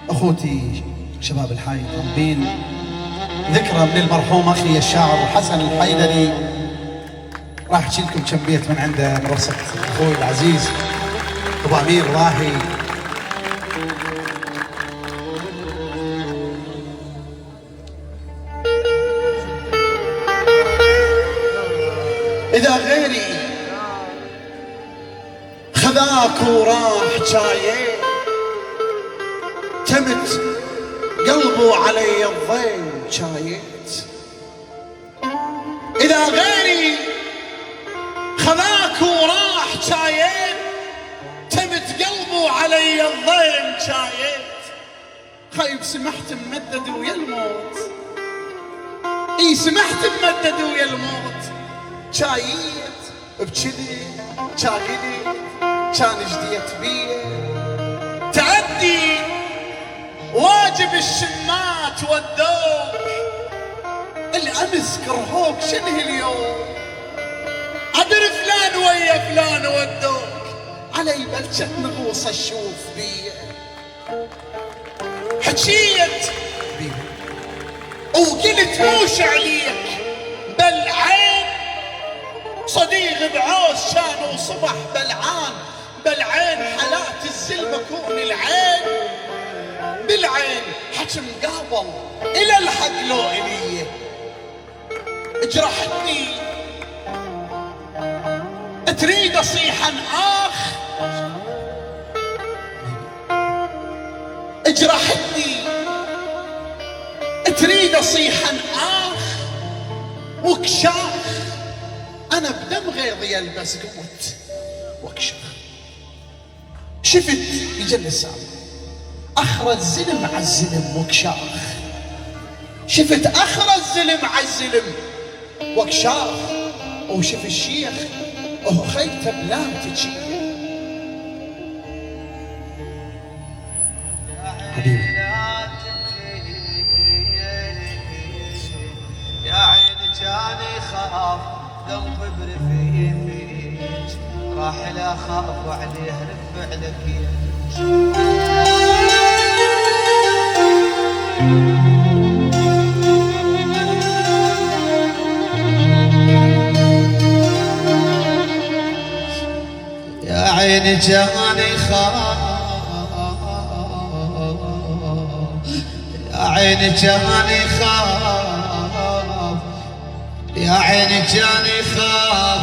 أخوتي شباب الحي طالبين ذكرى من المرحوم أخي الشاعر حسن الحيدري. راح أحكي لكم كم بيت من عنده من رصة أخوي العزيز أبو أمير راهي. إذا غيري خذاك وراح جايين تمت قلبه علي الضيم شايت. إذا غيري خذاك وراح جايين تمت قلبه علي الضيم شايت. خايب سمحت ممدد ويا الموت، اي سمحت ممدد ويا الموت شايت. بجذي شاغلي كان جديت بيه تعدي واجب الشمات ودوك الامس كرهوك شنه اليوم عدر فلان ويا فلان ودوك علي بلشت نغوص اشوف بيه. حكيت وقلت موش عليك بالعين صديق بعوز شان وصبح بلعان بالعين حلات الزلمة كون العين بالعين حكي مقابل الى الحق لو الي جرحتني تريد اصيحا اخ جرحتني تريد اصيحا اخ وكشاخ انا بدم غيظي البس قمت واكشخ. شفت يجلس اخر الزلم على الزلم وكشاخ. شفت اخر الزلم على الزلم وكشاخ. وشف الشيخ وهو خيته بلام تجيه. حبيبي يا عيني جاني خاف قلبي برفيفيك راح لا خاف عليه رفع لك يا عيني جاني خاف يا عيني جاني خاف يا عيني جاني خاف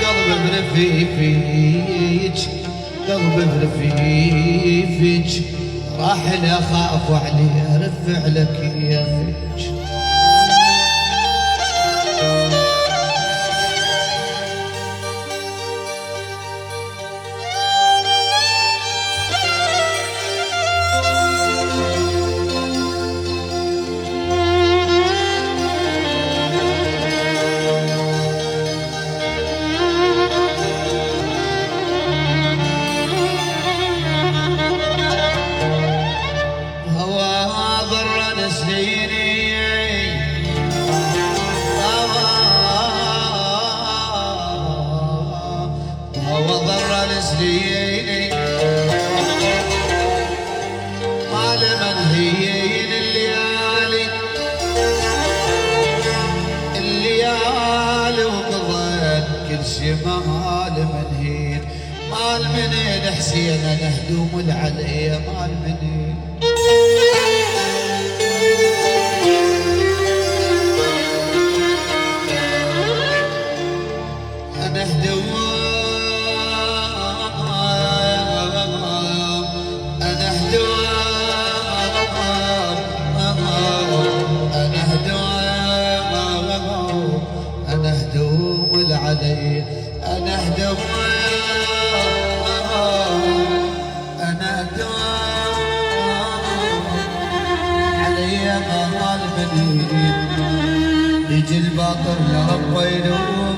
قلبي برفيفيك قلبي برفيفيك راح لا خاف عليه رفع لك يا فيك. مال منهيين الليالي وقضيت كل شي مال منهين مال منين حسين انا هدوم العليا مال منين انا هدوم علي أنا هدوم أنا هدوم علي مال منين يجي الباطل لربي يلوم